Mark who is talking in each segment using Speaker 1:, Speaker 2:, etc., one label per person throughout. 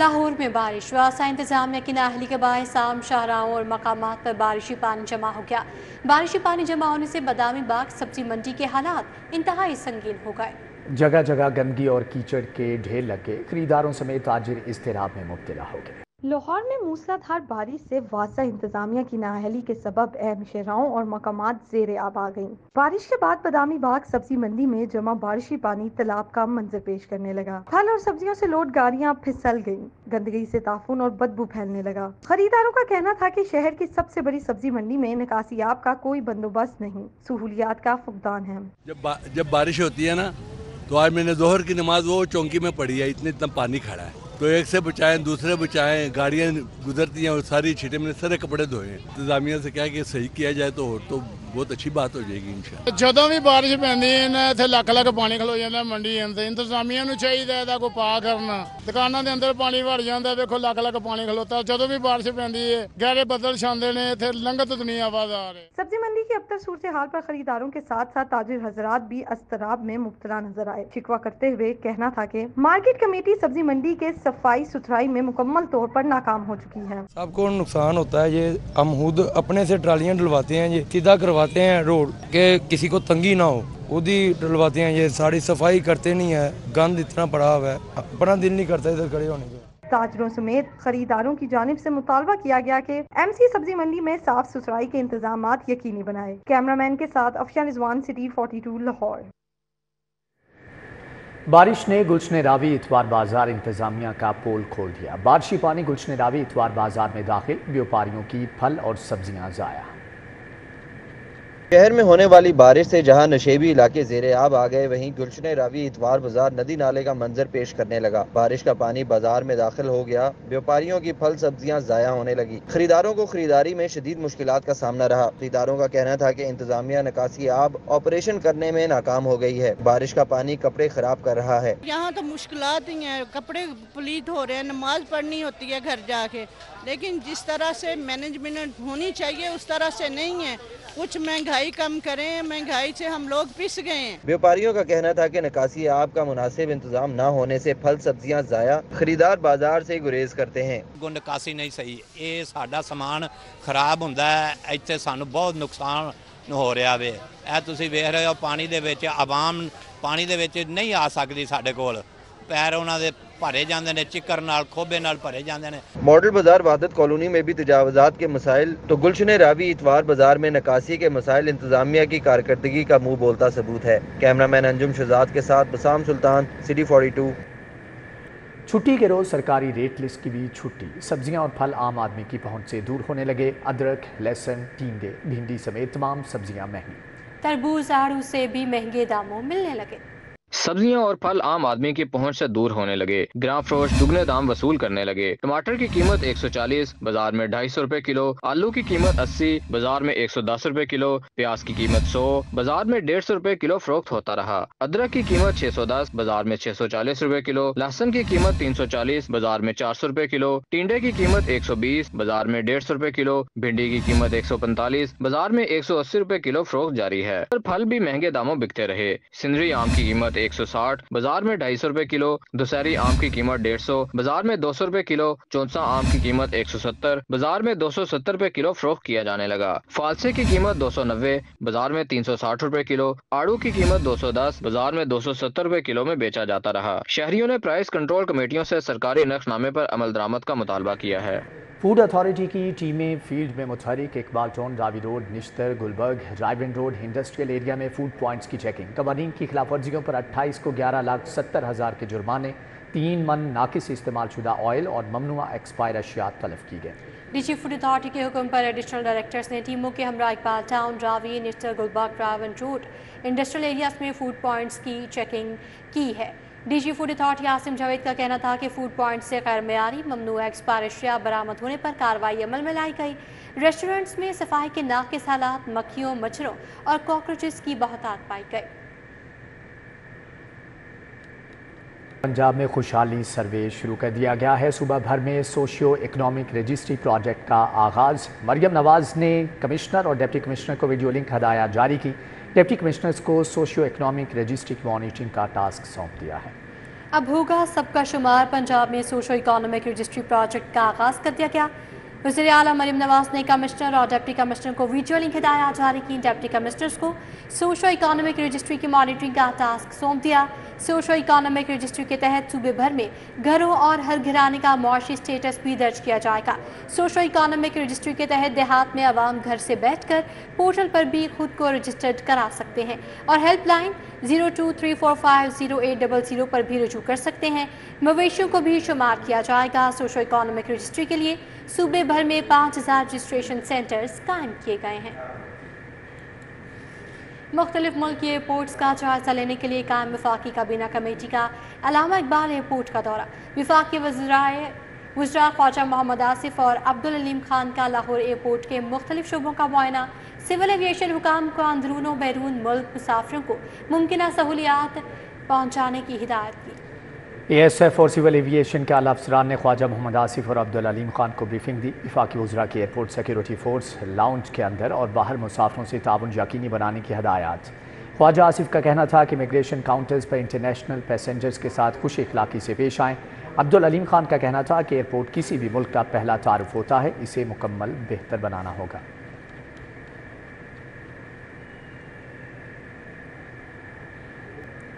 Speaker 1: لاہور میں بارش واسع انتظامیہ کی نااہلی کے باعث عام شاہراہوں اور مقامات پر بارشی پانی جمع ہو گیا۔ بارشی پانی جمع ہونے سے بادامی باغ سبزی منڈی کے حالات انتہائی سنگین ہو گئے۔
Speaker 2: جگہ جگہ گندگی اور کیچڑ کے ڈھیر لگ گئے، خریداروں سمیت تاجر اضطراب میں مبتلا ہو گئے۔
Speaker 3: لاہور میں موسلادھار بارش سے واسع انتظامیہ کی نااہلی کے سبب اہم شاہراہوں اور مقامات زیر آب آ گئیں۔ بارش کے بعد بادامی باغ سبزی منڈی میں جمع بارشی پانی تالاب کا منظر پیش کرنے لگا۔ پھل اور سبزیوں سے لوڈ گاڑیاں پھسل گئیں، گندگی سے تعفن اور بدبو پھیلنے لگا۔ خریداروں کا کہنا تھا کہ شہر کی سب سے بڑی سبزی منڈی میں نکاسی آب کا کوئی بندوبست نہیں، سہولیات کا فقدان ہے۔
Speaker 4: جب بارش ہوتی ہے نا تو آج میں نے ظہر کی نماز وہ چونکی میں پڑھی ہے، اتنا پانی کھڑا ہے تو ایک سے بچائیں دوسرے بچائیں، گاڑیاں گزرتی ہیں اور ساری چھیٹے میں نے سارے کپڑے دھوئے ہیں۔ انتظامیہ سے کیا کہ صحیح کیا جائے تو بہت اچھی بات ہو جائے گی انشاءاللہ۔
Speaker 5: جدوں بھی بارش پیندی ہے نا اتنے لکھ لکھ پانی کھلو جاتا منڈی اندر، انتظامیہ نو چاہیے ہے کو پا کرنا، دکانوں کے اندر پانی بڑھ جاتا ہے، دیکھو لکھ لکھ پانی کھلوتا، جدوں بھی بارش پیندی ہے گہرے بدل چھاندے نے، اتنے لنگت دنیا بازار ہے۔
Speaker 3: سبزی منڈی کی ابتر صورتحال پر خریداروں کے ساتھ ساتھ تاجر حضرات بھی اضطراب میں مبتلا نظر آئے۔ شکوہ کرتے ہوئے کہنا تھا کہ مارکیٹ کمیٹی سبزی منڈی کے صفائی ستھرائی میں مکمل طور پر ناکام ہو چکی ہے۔
Speaker 6: سب کو نقصان ہوتا ہے، یہ ہم خود اپنے سے ٹرالیاں ڈلواتے ہیں، یہ سیدھا کرواتے ہیں روڈ کہ کسی کو تنگی نہ ہو، خود ہی ڈلواتے ہیں، یہ ساری صفائی کرتے نہیں ہے، گند اتنا پڑا ہوا ہے، اپنا دل نہیں کرتا ادھر کھڑے ہونے کا۔
Speaker 3: تاجروں سمیت خریداروں کی جانب سے مطالبہ کیا گیا کہ ایم سی سبزی منڈی میں صاف ستھرائی کے انتظامات یقینی بنائے۔ کیمرہ مین کے ساتھ افشان رضوان، سٹی 42 لاہور۔
Speaker 2: بارش نے گلشن راوی اتوار بازار انتظامیہ کا پول کھول دیا۔ بارشی پانی گلشن راوی اتوار بازار میں داخل، بیوپاریوں کی پھل اور سبزیاں ضائع۔
Speaker 7: شہر میں ہونے والی بارش سے جہاں نشیبی علاقے زیر آب آ گئے، وہیں گلشن راوی اتوار بازار ندی نالے کا منظر پیش کرنے لگا۔ بارش کا پانی بازار میں داخل ہو گیا، بیوپاریوں کی پھل سبزیاں ضائع ہونے لگی، خریداروں کو خریداری میں شدید مشکلات کا سامنا رہا۔ خریداروں کا کہنا تھا کہ انتظامیہ نکاسی آب آپریشن کرنے میں ناکام ہو گئی ہے، بارش کا پانی کپڑے خراب کر رہا ہے۔
Speaker 8: یہاں تو مشکلات ہی ہیں، کپڑے پلیت ہو رہے ہیں، نماز پڑھنی ہوتی ہے گھر جا کے، لیکن جس طرح سے مینجمنٹ ہونی چاہیے اس طرح سے نہیں ہے۔ کچھ مہنگائی کم کریں، مہنگائی سے ہم لوگ پس گئے ہیں۔
Speaker 7: بیوپاریوں کا کہنا تھا کہ نکاسی آب کا مناسب انتظام نہ ہونے سے پھل سبزیاں ضائع، خریدار بازار سے گریز کرتے ہیں۔
Speaker 9: نکاسی نہیں صحیح، یہ ساڈا سامان خراب ہوندا ہے، ایتھے سانو بہت نقصان ہو رہا وے۔ اے تسی ویکھ رہے ہو پانی دے وچ عوام پانی دے وچ نہیں آ سکدی، ساڈے کول پیر انہاں دے بھرے جاندے نے، چکر نال کھوبے نال بھرے جاندے نے۔
Speaker 7: ماڈل بازار وحدت کالونی میں بھی تجاوزات کے مسائل تو گلشن راوی اتوار بازار میں نکاسی کے مسائل انتظامیہ کی کارکردگی کا منہ بولتا ثبوت ہے۔ کیمرہ مین انجم شہزاد کے ساتھ بسام سلطان، سٹی 42۔
Speaker 2: چھٹی کے روز سرکاری ریٹ لسٹ کی بھی چھٹی، سبزیاں اور پھل عام آدمی کی پہنچ سے دور ہونے لگے۔ ادرک، لہسن، ٹینڈے، بھنڈی سمیت تمام سبزیاں مہنگی۔
Speaker 1: تربوز، آڑو سے بھی مہنگے داموں ملنے لگے۔
Speaker 10: سبزیاں اور پھل عام آدمی کی پہنچ سے دور ہونے لگے، گرام فروش دگنے دام وصول کرنے لگے۔ ٹماٹر کی قیمت 140، بازار میں 250 روپے کلو، آلو کی قیمت 80، بازار میں 110 روپے کلو، پیاز کی قیمت 100، بازار میں 150 روپے کلو فروخت ہوتا رہا۔ ادرک کی قیمت 610، بازار میں 640 روپے کلو، لہسن کی قیمت 340، بازار میں 400 روپے کلو، ٹینڈے کی قیمت 120، بازار میں 150 روپے کلو، بھنڈی کی قیمت 145، بازار میں 180 روپے کلو فروخت جاری ہے۔ پھل بھی مہنگے داموں بکتے رہے۔ سندری آم کی قیمت 160، بازار میں 250 روپے کلو، دسہری آم کی قیمت 150، بازار میں 200 روپے کلو، چونسا آم کی قیمت 170، بازار میں 270 روپے کلو فروخت کیا جانے لگا۔ فالسے کی قیمت 290، بازار میں 360 روپے کلو، آڑو کی قیمت 210، بازار میں 270 روپے کلو میں بیچا جاتا رہا۔ شہریوں نے پرائس کنٹرول کمیٹیوں سے سرکاری نرخ نامے پر عمل درآمد کا مطالبہ کیا ہے۔
Speaker 2: فوڈ اتھارٹی کی ٹیمیں فیلڈ میں متحرک، اقبال ٹون، راوی روڈ، نشتر، Gulberg, Raiwind road, industrial area میں فوڈ پوائنٹس کی چیکنگ۔ قوانین کی خلاف ورزیوں پر 28 کو 11,70,000 کے جرمانے، 3 من ناقص استعمال شدہ آئل اور ممنوعہ ایکسپائر اشیاء تلف کی گئے۔
Speaker 1: ڈی جی فوڈ اتھارٹی کے حکم پر ایڈیشنل ڈائریکٹرز نے ٹیموں کے ہمراہ Iqbal town, Ravi, Nishtar, Gulberg, Raiwind road, industrial areas میں فوڈ پوائنٹس کی چیکنگ کی ہے۔ D G food authority Asim Javed کا کہنا تھا کہ فوڈ پوائنٹ سے غیر معیاری ممنوع ایکسپائر اشیاء برآمد ہونے پر کارروائی عمل میں لائی گئی۔ ریسٹورنٹس میں صفائی کے ناقص حالات، مکھیوں، مچھروں اور کاکروچز کی بہتات پائی گئی۔
Speaker 2: پنجاب میں خوشحالی سروے شروع کر دیا گیا ہے۔ صوبہ بھر میں سوشیو اکنامک رجسٹری پروجیکٹ کا آغاز۔ مریم نواز نے کمشنر اور ڈپٹی کمشنر کو ویڈیو لنک ہدایات جاری کی۔ ڈپٹی کمشنرز کو سوشیو اکنامک رجسٹری کی مانیٹرنگ کا ٹاسک سونپ دیا ہے۔
Speaker 1: अब होगा सबका शुमार। पंजाब में सोशो इकोनॉमिक रजिस्ट्री प्रोजेक्ट का आगाज कर दिया गया। वज़ीर आला मरियम नवाज ने कमिश्नर और डिप्टी कमिश्नर को वीडियो लिंक हिदायत जारी की। डिप्टी कमिश्नर्स को सोशो इकोनॉमिक रजिस्ट्री की मॉनिटरिंग का टास्क सौंप दिया। सोशो इकोनॉमिक रजिस्ट्री के तहत सूबे भर में घरों और हर घराने का मुआशी स्टेटस भी दर्ज किया जाएगा। सोशो इकोनॉमिक रजिस्ट्री के तहत देहात में आवाम घर से बैठकर पोर्टल पर भी खुद को रजिस्टर्ड करा सकते हैं और हेल्पलाइन 0234508000 पर भी रजू कर सकते हैं। मवेशियों को भी शुमार किया जाएगा। सोशो इकोनॉमिक रजिस्ट्री के लिए सूबे भर में 5000 रजिस्ट्रेशन सेंटर्स कायम किए गए हैं। मुख्तलिफ मुल्क के एयरपोर्ट्स का जायजा लेने के लिए कायम वफाकी काबीना कमेटी का अल्लामा इकबाल एयरपोर्ट का दौरा। वफाकी वज़रा ख्वाजा मोहम्मद आसिफ और अब्दुल अलीम खान का लाहौर एयरपोर्ट के मुख्तलिफ शोबों का मुआयना। सिविल एविएशन हुकाम को अंदरून व बैरून मुल्क मुसाफिरों को मुमकिन सहूलियात पहुँचाने की हिदायत की।
Speaker 2: ASF और सिविल एविएशन के आला अफसरान ने ख्वाजा मोहम्मद आसिफ और अब्दुल अलीम खान को ब्रीफिंग दी। वफाकी वज़रा की एयरपोर्ट सिक्योरिटी फोर्स लाउंज के अंदर और बाहर मुसाफिरों से ताउन यकीनी बनाने की हदायत। ख्वाजा आसिफ का कहना था कि इमिग्रेशन काउंटर्स पर इंटरनेशनल पैसेंजर्स के साथ खुश इखलाकी से पेश आएँ। अब्दुल अलीम खान का कहना था कि एयरपोर्ट किसी भी मुल्क का पहला तारुफ होता है, इसे मुकम्मल बेहतर बनाना होगा।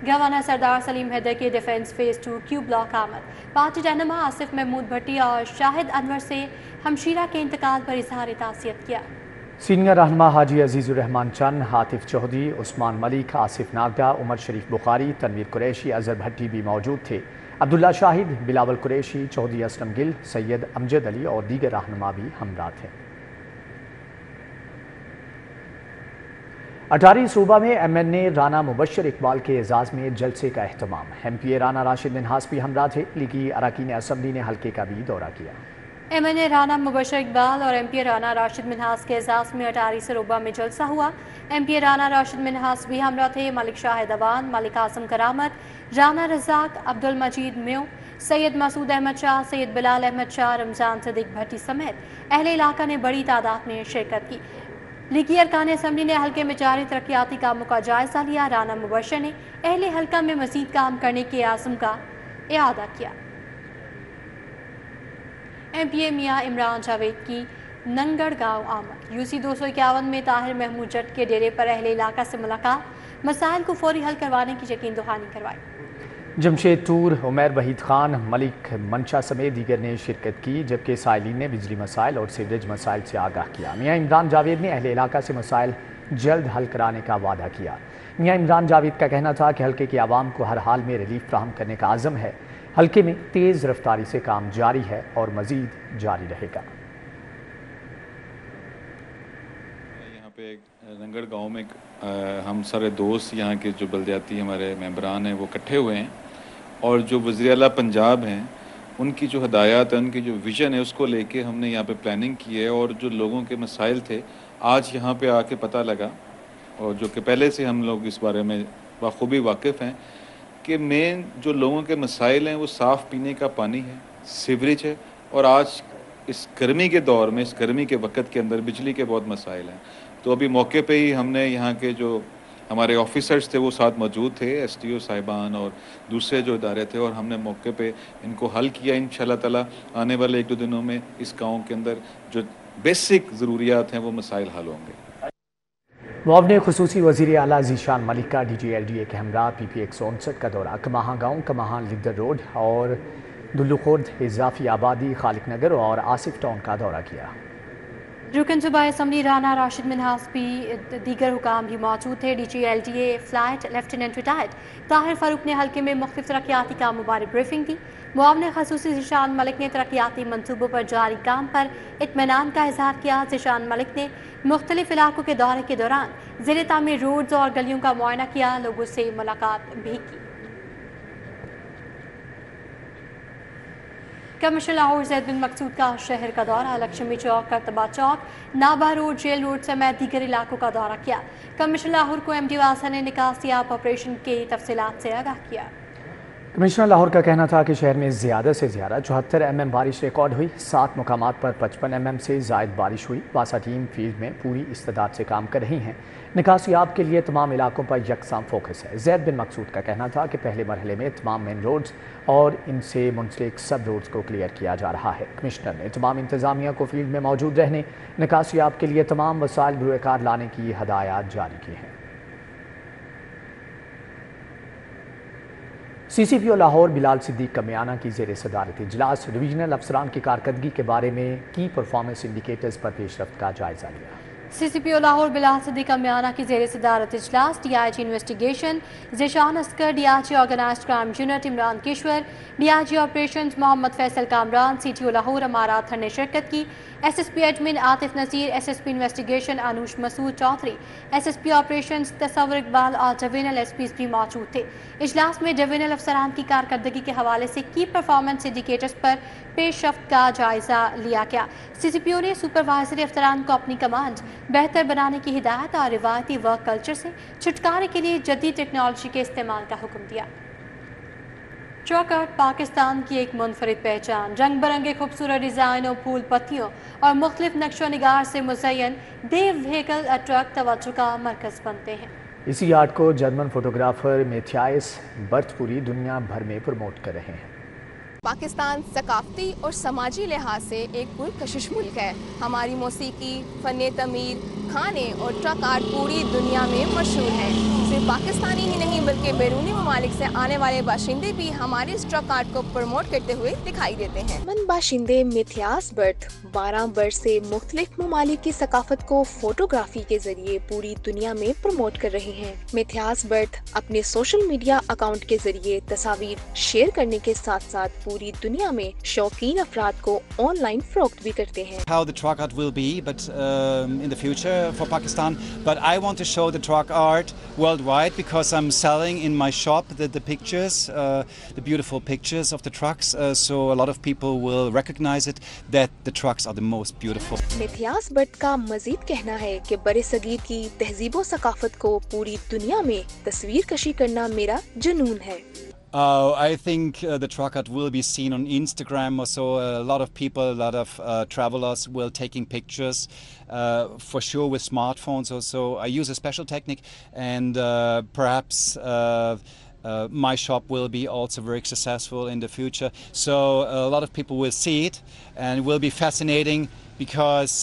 Speaker 1: गवर्नर सरदार सलीम हैदर के डिफेंस फेज 2 क्यू ब्लॉक आमद। पार्टी रहनुमा आसिफ महमूद भट्टी और शाहिद अनवर से हमशीरा के इंतकाल पर इजहार तासियत किया।
Speaker 2: सीनियर रहनुमा हाजी अजीजुर रहमान चंद, हातिफ चौधरी, उस्मान मलिक, आसिफ नागदा, उमर शरीफ बुखारी, तनवीर कुरैशी, अजहर भट्टी भी मौजूद थे। अब्दुल्ला शाहिद, बिलावल कुरैशी, चौधरी असलम गिल, सैयद अमजद अली और दीगर रहनुमा भी हमरा थे। अटारी सूबा में MNA राना मुबशर इकबाल के एजाज़ में जलसे का एहतमाम। MPA राना राशिद मिन्हास भी हमरा थे। लीगी अरकान असम्बली ने हल्के का भी दौरा किया।
Speaker 1: MNA राना मुबशर इकबाल और MPA राना राशिद मिन्हास के एजाज़ में अटारी सरोबा में जलसा हुआ। MPA राना राशिद मिन्हास भी हमरा थे। मलिक शाहिद अवान, मलिक आसम करामत, राना रज़ाक, अब्दुल मजीद म्यो, सैयद मसूद अहमद शाह, सैयद बिलाल अहमद शाह, रमज़ान सदीक भट्टी समेत अहले इलाका ने बड़ी तादाद में शिरकत की। लीगी अरकान असम्बली ने हल्के में जारी तरक्याती कामों का जायजा लिया। राना मुबशर ने अहले हल्का में मजीद काम करने के आज़म का इआदा किया। MPA मियाँ इमरान जावेद की नंगड़ गाँव आमद। UC 251 में ताहिर महमूद जट के डेरे पर अहले इलाका से मुलाकात, मसाइल को फौरी हल करवाने की यकीन दहानी करवाई।
Speaker 2: जमशेद टूर, उमैर वहीद खान, मलिक मंशा समेत दीगर ने शिरकत की, जबकि साइलिन ने बिजली मसाइल और सीवरेज मसाइल से आगाह किया। मियाँ इमरान जावेद ने अहले इलाका से मसाइल जल्द हल कराने का वादा किया। मियाँ इमरान जावेद का कहना था कि हल्के की आवाम को हर हाल में रिलीफ फ्राहम करने का आज़म है। हल्के में तेज़ रफ्तारी से काम जारी है और मज़ीद जारी रहेगा।
Speaker 11: यहाँ पे रंगड़ गांव में हम सारे दोस्त यहाँ के जो बलदियाती हमारे मेंबरान हैं वो इकट्ठे हुए हैं और जो वज़ीर आला पंजाब हैं उनकी जो हदायत है, उनकी जो विज़न है, उसको लेके हमने यहाँ पे प्लानिंग की है। और जो लोगों के मसाइल थे आज यहाँ पे आके पता लगा, और जो कि पहले से हम लोग इस बारे में बखूबी वाकिफ़ हैं कि मेन जो लोगों के मसाइल हैं वो साफ़ पीने का पानी है, सीवरेज है, और आज इस गर्मी के दौर में, इस गर्मी के वक्त के अंदर बिजली के बहुत मसाइल हैं। तो अभी मौके पे ही हमने यहाँ के जो हमारे ऑफिसर्स थे वो साथ मौजूद थे, STO साहिबान और दूसरे जो इदारे थे, और हमने मौके पे इनको हल किया। इंशाल्लाह ताला आने वाले 1-2 दिनों में इस गाँव के अंदर जो बेसिक ज़रूरियात हैं वो मसाइल हल होंगे।
Speaker 2: मुआवने खुसूसी वज़ीर आला ज़ीशान मलिक का DGLDA के हमरा PP 159 का दौरा कमाहां गाँव, कमाहां लिद्दर रोड और दुल्लुखुर्द, इजाफी आबादी, खालिक नगर और आसिफ टाउन का दौरा किया।
Speaker 1: रुकन सूबा असम्बली राना राशिद मिन्हास भी दीगर हुकाम भी मौजूद थे। DGLDA flight lieutenant retired Tahir Farooq ने हल्के में मुख्तलिफ तरक्याती कामों बारे ब्रीफिंग की। मुआवने खसूसी ज़ीशान मलिक ने तरक्याती मनसूबों पर जारी काम पर इत्मीनान का इजहार किया। ज़ीशान मलिक ने मुख्तलिफ इलाकों के दौरे के दौरान ज़ेरे तामीर रोड्स और गलियों का मुआयना किया, लोगों से मुलाकात भी की। कमिश्नर लाहौर ज़ैद बिन मकसूद का शहर का दौरा, लक्ष्मी चौक, करतबा चौक, नाभा रोड, जेल रोड समेत दीगर इलाकों का दौरा किया। कमिश्नर लाहौर को MD वासा ने निकासियाब ऑपरेशन की तफसीलात से आगाह किया।
Speaker 2: कमिश्नर लाहौर का कहना था कि शहर में ज़्यादा से ज़्यादा 74 mm बारिश रिकॉर्ड हुई। 7 मुकामात पर 55 mm से ज़ायद बारिश हुई। वासा टीम फील्ड में पूरी इस्तेदाद से काम कर रही हैं। निकासियाब के लिए तमाम इलाकों पर यकसां फोकस है। जैद बिन मकसूद का कहना था कि पहले मरहले में तमाम मेन रोड्स और इनसे मुंसलिक सब रोड्स को क्लियर किया जा रहा है। कमिश्नर ने तमाम इंतजामिया को फील्ड में मौजूद रहने, निकासियाब के लिए तमाम वसाइल बरूकार लाने की हदायत जारी की हैं। CCPO लाहौर बिलाल सिद्दीक कमियाना की ज़ेर सदारत इजलास डिवीजनल अफसरान की कारकर्दगी के बारे में की परफॉर्मेंस इंडिकेटर्स पर पेशरफ्त का जायजा लिया।
Speaker 1: CCPO लाहौर बिलाल सिद्दीक कमियाना की ज़ेर सदारत इजलास DIG investigation Zeeshan Askar, DIG organised crime unit Imran Kishwar, DIG operations Mohammad Faisal Kamran, CTO Lahore Amara Athar ने शिरकत की। SSP admin Atif Nazir, SSP investigation Anoosh Masood Chaudhry, SSP operations Tasawwur Iqbal और डिवीजनल SPs भी मौजूद थे। इजलास में डिवीजनल अफसरान की कारकर्दगी के हवाले से की परफॉर्मेंस इंडिकेटर्स पर पेशरफ्त का जायजा लिया गया। CCPO ने सुपरवाइजरी अफसरान को अपनी कमांड बेहतर बनाने की हिदायत और रिवायती वर्क कल्चर से छुटकारे के लिए जदीद टेक्नोलॉजी के इस्तेमाल का हुक्म दिया। ट्रक आर्ट पाकिस्तान की एक मुनफरिद पहचान, रंग बिरंगे खूबसूरत डिज़ाइनों, फूल पत्तियों और मुख्तलिफ नक्शो निगार से मुज़य्यन देव व्हीकल ट्रक तवज्जो का मरकज़ बनते हैं।
Speaker 2: इसी आर्ट को जर्मन फोटोग्राफर मैथियास बर्थ पूरी दुनिया भर में प्रमोट कर रहे हैं।
Speaker 12: पाकिस्तान सकाफती और समाजी लिहाज से एक पुरकशिश मुल्क है। हमारी मौसीकी, फ़न तमीर, खाने और ट्रक आर्ट पूरी दुनिया में मशहूर है। सिर्फ पाकिस्तानी ही नहीं बल्कि बैरूनी ममालिक से आने वाले बाशिंदे भी हमारे इस ट्रक आर्ट को प्रमोट करते हुए दिखाई देते हैं। मन बाशिंदे मैथियास बर्थ 12 वर्ष से मुख्तलिफ ममालिक की सकाफत को फोटोग्राफी के जरिए पूरी दुनिया में प्रमोट कर रहे हैं। मैथियास बर्थ अपने सोशल मीडिया अकाउंट के जरिए तस्वीर शेयर करने के साथ साथ पूरी दुनिया में शौकीन अफराद को ऑनलाइन फरोख्त भी करते हैं।
Speaker 13: How the truck art will be, but in the future for Pakistan. But I want to show the truck art worldwide because I'm selling in my shop the pictures, the beautiful pictures of the trucks. So a lot of people will recognize it that the trucks are the most beautiful.
Speaker 12: Mathias Butt का मजीद कहना है कि बरे सगीर की तहजीब व सकाफत को पूरी दुनिया में तस्वीर कशी करना मेरा जुनून है।
Speaker 13: I think the truck art will be seen on Instagram or so. A lot of people, a lot of travelers will taking pictures for sure with smartphones also. I use a special technique and perhaps my shop will be also very successful in the future. So a lot of people will see it and will be fascinating because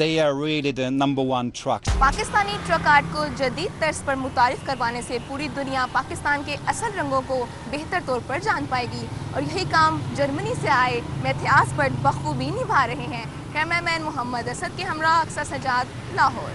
Speaker 13: they are really the #1 trucks.
Speaker 12: Pakistani truck art को जदीद तर्ज पर मुतारिफ करवाने से पूरी दुनिया पाकिस्तान के असल रंगों को बेहतर तौर पर जान पाएगी और यही काम जर्मनी से आए मैथियास बट बखूबी निभा रहे हैं। कैमरामैन मोहम्मद असद के हमरा अक्सर सजाद, लाहौर।